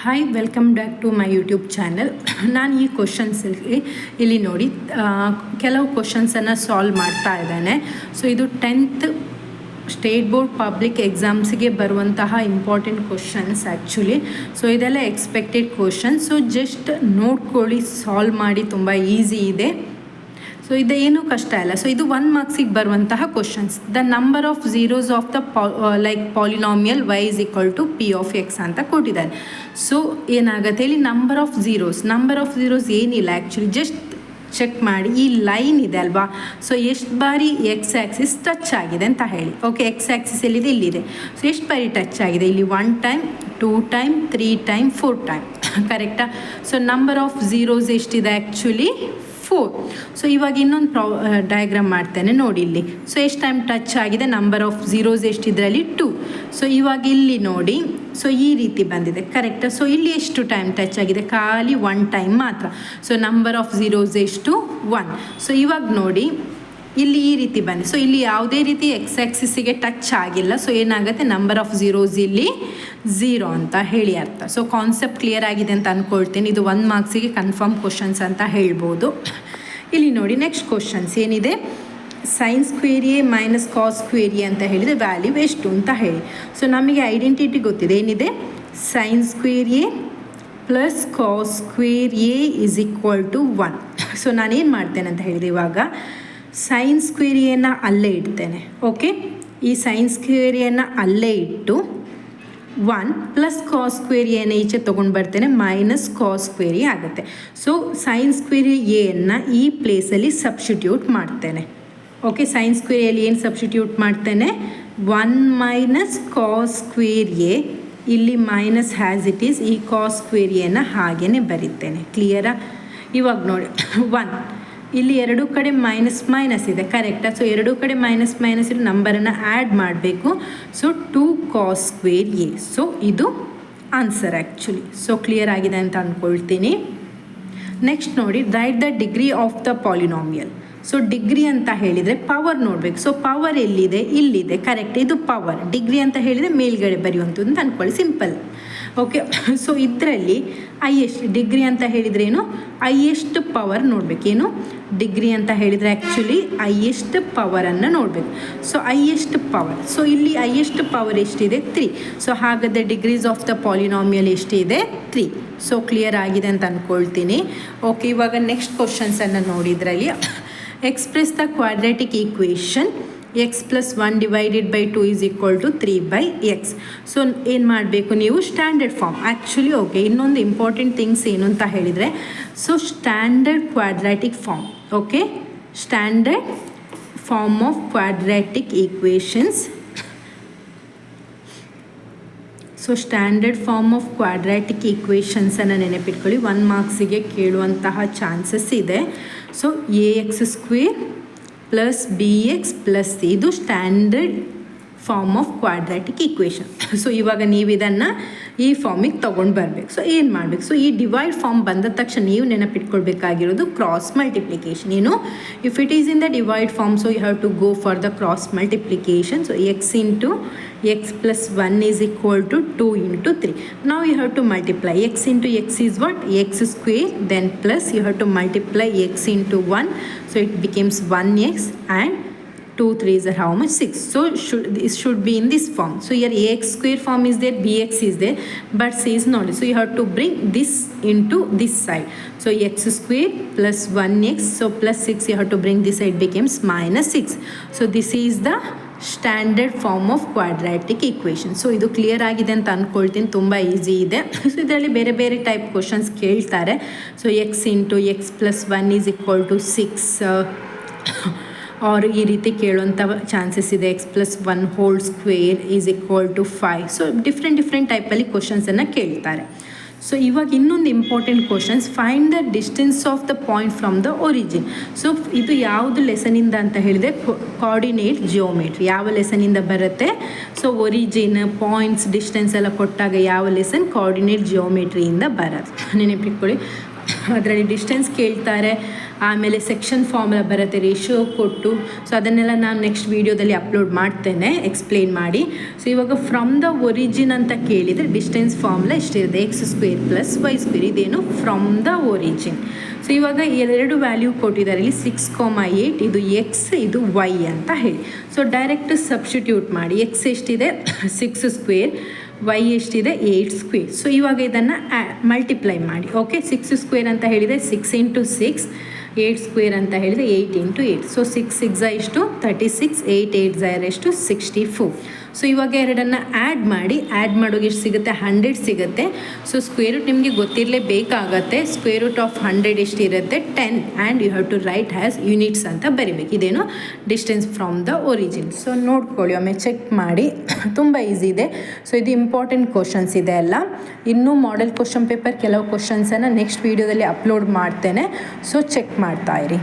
Hi, welcome back to my YouTube channel. ನಾನು ಈ ಕ್ವಶನ್ಸಲ್ಲಿ ಇಲ್ಲಿ ನೋಡಿ ಕೆಲವು ಕ್ವಶನ್ಸನ್ನು ಸಾಲ್ವ್ ಮಾಡ್ತಾ ಇದ್ದೇನೆ. ಸೊ ಇದು 10th ಸ್ಟೇಟ್ ಬೋರ್ಡ್ ಪಬ್ಲಿಕ್ ಎಕ್ಸಾಮ್ಸ್ಗೆ ಬರುವಂತಹ ಇಂಪಾರ್ಟೆಂಟ್ ಕ್ವಶನ್ಸ್ ಆ್ಯಕ್ಚುಲಿ. ಸೊ ಇದೆಲ್ಲ ಎಕ್ಸ್ಪೆಕ್ಟೆಡ್ ಕ್ವಶನ್ಸ್. ಸೊ ಜಸ್ಟ್ ನೋಡ್ಕೊಳ್ಳಿ, ಸಾಲ್ವ್ ಮಾಡಿ, ತುಂಬ ಈಸಿ ಇದೆ. ಸೊ ಇದು ಏನೂ ಕಷ್ಟ ಇಲ್ಲ. ಸೊ ಇದು 1 ಮಾರ್ಕ್ಸಿಗೆ ಬರುವಂತಹ questions. The number of zeros of the polynomial y is equal to p of x ಅಂತ ಕೊಟ್ಟಿದ್ದಾರೆ. ಸೊ ಏನಾಗುತ್ತೆ ಇಲ್ಲಿ ನಂಬರ್ ಆಫ್ ಝೀರೋಸ್ ಏನಿಲ್ಲ ಆ್ಯಕ್ಚುಲಿ. ಜಸ್ಟ್ ಚೆಕ್ ಮಾಡಿ, ಈ ಲೈನ್ ಇದೆ ಅಲ್ವಾ, ಸೊ ಎಷ್ಟು ಬಾರಿ ಎಕ್ಸ್ ಆ್ಯಕ್ಸಿಸ್ ಟಚ್ ಆಗಿದೆ ಅಂತ ಹೇಳಿ. ಓಕೆ, ಎಕ್ಸ್ ಆ್ಯಕ್ಸಿಸ್ ಎಲ್ಲಿದೆ? ಇಲ್ಲಿದೆ. ಸೊ ಎಷ್ಟು ಬಾರಿ ಟಚ್ ಆಗಿದೆ? ಇಲ್ಲಿ 1 ಟೈಮ್, 2 ಟೈಮ್, 3 ಟೈಮ್, 4 ಟೈಮ್. ಕರೆಕ್ಟಾ? ಸೊ ನಂಬರ್ ಆಫ್ ಝೀರೋಸ್ ಎಷ್ಟಿದೆ ಆ್ಯಕ್ಚುಲಿ? 4. ಸೊ ಇವಾಗ ಇನ್ನೊಂದು ಡಯಾಗ್ರಾಮ್ ಮಾಡ್ತೇನೆ ನೋಡಿ ಇಲ್ಲಿ. ಸೊ ಎಷ್ಟು ಟೈಮ್ ಟಚ್ ಆಗಿದೆ? ನಂಬರ್ ಆಫ್ ಝೀರೋಸ್ ಎಷ್ಟಿದ್ರಲ್ಲಿ? 2. ಸೊ ಇವಾಗ ಇಲ್ಲಿ ನೋಡಿ, ಸೊ ಈ ರೀತಿ ಬಂದಿದೆ. ಕರೆಕ್ಟಾ? ಸೊ ಇಲ್ಲಿ ಎಷ್ಟು ಟೈಮ್ ಟಚ್ ಆಗಿದೆ? ಖಾಲಿ 1 ಟೈಮ್ ಮಾತ್ರ. ಸೊ ನಂಬರ್ ಆಫ್ ಝೀರೋಸ್ ಎಷ್ಟು? 1. ಸೊ ಇವಾಗ ನೋಡಿ ಇಲ್ಲಿ ಈ ರೀತಿ ಬಂದಿದೆ. ಸೊ ಇಲ್ಲಿ ಯಾವುದೇ ರೀತಿ ಎಕ್ಸ್ ಆ್ಯಕ್ಸಿಸ್ಸಿಗೆ ಟಚ್ ಆಗಿಲ್ಲ. ಸೊ ಏನಾಗುತ್ತೆ? ನಂಬರ್ ಆಫ್ ಝೀರೋಸ್ ಇಲ್ಲಿ 0 ಅಂತ ಹೇಳಿ ಅರ್ಥ. ಸೊ ಕಾನ್ಸೆಪ್ಟ್ ಕ್ಲಿಯರ್ ಆಗಿದೆ ಅಂತ ಅಂದ್ಕೊಳ್ತೀನಿ. ಇದು 1 ಮಾರ್ಕ್ಸಿಗೆ ಕನ್ಫರ್ಮ್ ಕ್ವಶನ್ಸ್ ಅಂತ ಹೇಳ್ಬೋದು. ಇಲ್ಲಿ ನೋಡಿ ನೆಕ್ಸ್ಟ್ ಕ್ವಶನ್ಸ್ ಏನಿದೆ? Sine square A minus cos square A ಅಂತ ಹೇಳಿದರೆ ವ್ಯಾಲ್ಯೂ ಎಷ್ಟು ಅಂತ ಹೇಳಿ. ಸೊ ನಮಗೆ ಐಡೆಂಟಿಟಿ ಗೊತ್ತಿದೆ. ಏನಿದೆ? Sine square A plus cos square A is equal to 1. So ನಾನೇನು ಮಾಡ್ತೇನೆ ಅಂತ ಹೇಳಿದೆ, ಇವಾಗ ಸೈನ್ ಸ್ಕ್ವೇರ್ ಎನ ಅಲ್ಲೇ ಇಡ್ತೇನೆ. ಓಕೆ, ಈ ಸೈನ್ ಸ್ಕ್ವೇರ್ ಎನ ಅಲ್ಲೇ ಇಟ್ಟು 1 ಪ್ಲಸ್ ಕಾಸ್ ಸ್ಕ್ವೇರ್ ಎನ ಈಚೆ ತೊಗೊಂಡು ಬರ್ತೇನೆ, ಮೈನಸ್ ಕಾಸ್ ಸ್ಕ್ವೇರ್ ಎ ಆಗುತ್ತೆ. ಸೊ ಸೈನ್ ಸ್ಕ್ವೇರ್ ಎನ್ನು ಈ ಪ್ಲೇಸಲ್ಲಿ ಸಬ್ಸ್ಟಿಟ್ಯೂಟ್ ಮಾಡ್ತೇನೆ. ಓಕೆ, ಸೈನ್ ಸ್ಕ್ವೇರ್ ಎಲ್ಲಿ ಏನು ಸಬ್ಸ್ಟಿಟ್ಯೂಟ್ ಮಾಡ್ತೇನೆ? 1 ಮೈನಸ್ ಕಾಸ್ ಸ್ಕ್ವೇರ್ ಎ, ಇಲ್ಲಿ ಮೈನಸ್ ಹ್ಯಾಸ್ ಇಟ್ ಈಸ್, ಈ ಕಾಸ್ ಸ್ಕ್ವೇರ್ ಎನ ಹಾಗೇ ಬರೀತೇನೆ. ಕ್ಲಿಯರಾ? ಇವಾಗ ನೋಡಿ 1 ಇಲ್ಲಿ ಎರಡೂ ಕಡೆ ಮೈನಸ್ ಇದೆ. ಕರೆಕ್ಟಾ? ಸೊ ಎರಡೂ ಕಡೆ ಮೈನಸ್ ಇರೋ ನಂಬರನ್ನು ಆ್ಯಡ್ ಮಾಡಬೇಕು. So 2 cos square A. So ಇದು ಆನ್ಸರ್ ಆ್ಯಕ್ಚುಲಿ. ಸೊ ಕ್ಲಿಯರ್ ಆಗಿದೆ ಅಂತ ಅಂದ್ಕೊಳ್ತೀನಿ. ನೆಕ್ಸ್ಟ್ ನೋಡಿ, write the degree of the polynomial. So degree ಅಂತ ಹೇಳಿದರೆ ಪವರ್ ನೋಡಬೇಕು. ಸೊ ಪವರ್ ಎಲ್ಲಿದೆ? ಇಲ್ಲಿದೆ. ಕರೆಕ್ಟ್, ಇದು ಪವರ್. ಡಿಗ್ರಿ ಅಂತ ಹೇಳಿದರೆ ಮೇಲ್ಗಡೆ ಬರೆಯುವಂಥದ್ದು ಅಂತ ಅಂದ್ಕೊಳ್ಳಿ, ಸಿಂಪಲ್. ಓಕೆ, ಸೊ ಇದರಲ್ಲಿ ಐಯೆಸ್ಟ್ ಡಿಗ್ರಿ ಅಂತ ಹೇಳಿದರೆ ಏನು? Highest power ನೋಡಬೇಕೇನು? ಡಿಗ್ರಿ ಅಂತ ಹೇಳಿದರೆ ಆ್ಯಕ್ಚುಲಿ ಐಯೆಸ್ಟ್ ಪವರನ್ನು ನೋಡಬೇಕು. ಸೊ ಐಯೆಸ್ಟ್ ಪವರ್, ಸೊ ಇಲ್ಲಿ ಐಯೆಸ್ಟ್ ಪವರ್ ಎಷ್ಟಿದೆ? 3. ಸೊ ಹಾಗಾದರೆ ಡಿಗ್ರೀಸ್ ಆಫ್ ದ ಪಾಲಿನಾಮಿಯಲ್ ಎಷ್ಟಿದೆ? 3. ಸೊ ಕ್ಲಿಯರ್ ಆಗಿದೆ ಅಂತ ಅಂದ್ಕೊಳ್ತೀನಿ. ಓಕೆ, ಇವಾಗ ನೆಕ್ಸ್ಟ್ ಕ್ವಶನ್ಸನ್ನು ನೋಡಿದ್ರಲ್ಲಿ express the quadratic equation x plus 1 divided by 2 is equal to 3 by x. So ಏನು ಮಾಡಬೇಕು ನೀವು? Standard form actually. ಓಕೆ, ಇನ್ನೊಂದು ಇಂಪಾರ್ಟೆಂಟ್ ಥಿಂಗ್ಸ್ ಏನು ಅಂತ ಹೇಳಿದರೆ, so standard quadratic form. Okay, standard form of quadratic equations. So standard form of quadratic ಈಕ್ವೇಷನ್ಸನ್ನು ನೆನಪಿಟ್ಕೊಳ್ಳಿ. 1 ಮಾರ್ಕ್ಸಿಗೆ ಕೇಳುವಂತಹ ಚಾನ್ಸಸ್ ಇದೆ. So ax square plus b x plus c, ಇದು standard form of quadratic equation. So ಇವಾಗ ನೀವು ಇದನ್ನು ಈ ಫಾರ್ಮಿಗೆ ತೊಗೊಂಡು ಬರಬೇಕು. ಸೊ ಏನು ಮಾಡಬೇಕು? ಸೊ ಈ ಡಿವೈಡ್ ಫಾರ್ಮ್ ಬಂದ ತಕ್ಷಣ ನೀವು ನೆನಪಿಟ್ಕೊಳ್ಬೇಕಾಗಿರೋದು ಕ್ರಾಸ್ ಮಲ್ಟಿಪ್ಲಿಕೇಶನ್. ಏನು? If it is in the divide form, so you have to go for the cross multiplication. So X into X plus 1 is equal to 2 into 3. ನಾವು you have to multiply x into x is what? X square, then plus you have to multiply x into 1. So it becomes 1x and 2 3s are how much? 6. So this should be in this form. So here ax square form is there, bx is there, but c is not. So you have to bring this into this side. So x square plus 1x, so plus 6 you have to bring this side, becomes minus 6. So this is the standard form of quadratic equation. So ಇದು clear ಆಗಿದೆ ಅಂತ ಅಂದ್ಕೊಳ್ತೀನಿ. ತುಂಬ easy ಇದೆ. So ಇದರಲ್ಲಿ ಬೇರೆ ಬೇರೆ type questions ಕೇಳ್ತಾರೆ. So X into X plus 1 is equal to 6 or ಈ ರೀತಿ ಕೇಳುವಂಥ ಚಾನ್ಸಸ್ ಇದೆ. X plus 1 whole square is equal to 5. So different ಟೈಪಲ್ಲಿ ಕ್ವಶನ್ಸನ್ನು ಕೇಳ್ತಾರೆ. ಸೊ ಇವಾಗ ಇನ್ನೊಂದು important questions, find the distance of the point from the origin. So ಇದು ಯಾವುದು ಲೆಸನಿಂದ ಅಂತ ಹೇಳಿದರೆ ಕೋಆರ್ಡಿನೇಟ್ ಜಿಯೋಮೆಟ್ರಿ. ಯಾವ ಲೆಸನಿಂದ ಬರುತ್ತೆ? ಸೊ ಒರಿಜಿನ್, ಪಾಯಿಂಟ್ಸ್, ಡಿಸ್ಟೆನ್ಸ್ ಎಲ್ಲ ಕೊಟ್ಟಾಗ ಯಾವ ಲೆಸನ್? ಕೋಆರ್ಡಿನೇಟ್ ಜಿಯೋಮೆಟ್ರಿಯಿಂದ ಬರುತ್ತೆ. ನೆನಪಿಟ್ಕೊಳ್ಳಿ. ಅದರಲ್ಲಿ ಡಿಸ್ಟೆನ್ಸ್ ಕೇಳ್ತಾರೆ, ಆಮೇಲೆ ಸೆಕ್ಷನ್ ಫಾರ್ಮುಲಾ ಬರುತ್ತೆ, ರೇಷಿಯೋ ಕೊಟ್ಟು. ಸೊ ಅದನ್ನೆಲ್ಲ ನಾನು ನೆಕ್ಸ್ಟ್ ವೀಡಿಯೋದಲ್ಲಿ ಅಪ್ಲೋಡ್ ಮಾಡ್ತೇನೆ ಎಕ್ಸ್ಪ್ಲೇನ್ ಮಾಡಿ. ಸೊ ಇವಾಗ ಫ್ರಮ್ ದ ಒರಿಜಿನ್ ಅಂತ ಕೇಳಿದರೆ ಡಿಸ್ಟೆನ್ಸ್ ಫಾರ್ಮುಲಾ ಇಷ್ಟಿರುತ್ತೆ, x² + y². ಇದೇನು ಫ್ರಮ್ ದ ಒರಿಜಿನ್. ಸೊ ಇವಾಗ ಎರಡು ವ್ಯಾಲ್ಯೂ ಕೊಟ್ಟಿದ್ದಾರೆ ಇಲ್ಲಿ 6,8, ಇದು x, ಇದು y ಅಂತ ಹೇಳಿ. ಸೊ ಡೈರೆಕ್ಟ್ ಸಬ್ಸ್ಟಿಟ್ಯೂಟ್ ಮಾಡಿ. x ಎಷ್ಟಿದೆ 6², y ಎಷ್ಟಿದೆ 8². ಸೊ ಇವಾಗ ಇದನ್ನು ಮಲ್ಟಿಪ್ಲೈ ಮಾಡಿ. ಓಕೆ, 6² ಅಂತ ಹೇಳಿದರೆ 6 × 6, 8² ಅಂತ ಹೇಳಿದರೆ 8 × 8. ಸೊ 6 6 ಎಷ್ಟು 36, 8 8 ಎಷ್ಟು 64. ಸೊ ಇವಾಗ ಎರಡನ್ನು ಆ್ಯಡ್ ಮಾಡಿ. ಆ್ಯಡ್ ಮಾಡೋಕೆ ಎಷ್ಟು ಸಿಗುತ್ತೆ 100 ಸಿಗುತ್ತೆ. ಸೊ ಸ್ಕ್ವೇರ್ ರೂಟ್ ನಿಮಗೆ ಗೊತ್ತಿರಲೇಬೇಕಾಗತ್ತೆ. ಸ್ಕ್ವೇರ್ ರೂಟ್ ಆಫ್ 100 ಎಷ್ಟಿರುತ್ತೆ 10, and you have to write has units ಅಂತ ಬರಿಬೇಕು. ಇದೇನು distance from the origin. So ನೋಡ್ಕೊಳ್ಳಿ, ಒಮ್ಮೆ ಚೆಕ್ ಮಾಡಿ. ತುಂಬ ಈಸಿ ಇದೆ. ಸೊ ಇದು ಇಂಪಾರ್ಟೆಂಟ್ ಕ್ವಶನ್ಸ್ ಇದೆ ಅಲ್ಲ. ಇನ್ನೂ ಮಾಡೆಲ್ ಕ್ವಶನ್ ಪೇಪರ್ ಕೆಲವು ಕ್ವಶನ್ಸನ್ನು ನೆಕ್ಸ್ಟ್ ವೀಡಿಯೋದಲ್ಲಿ ಅಪ್ಲೋಡ್ ಮಾಡ್ತೇನೆ. ಸೊ ಚೆಕ್ ಮಾಡ್ತಾ ಇರಿ.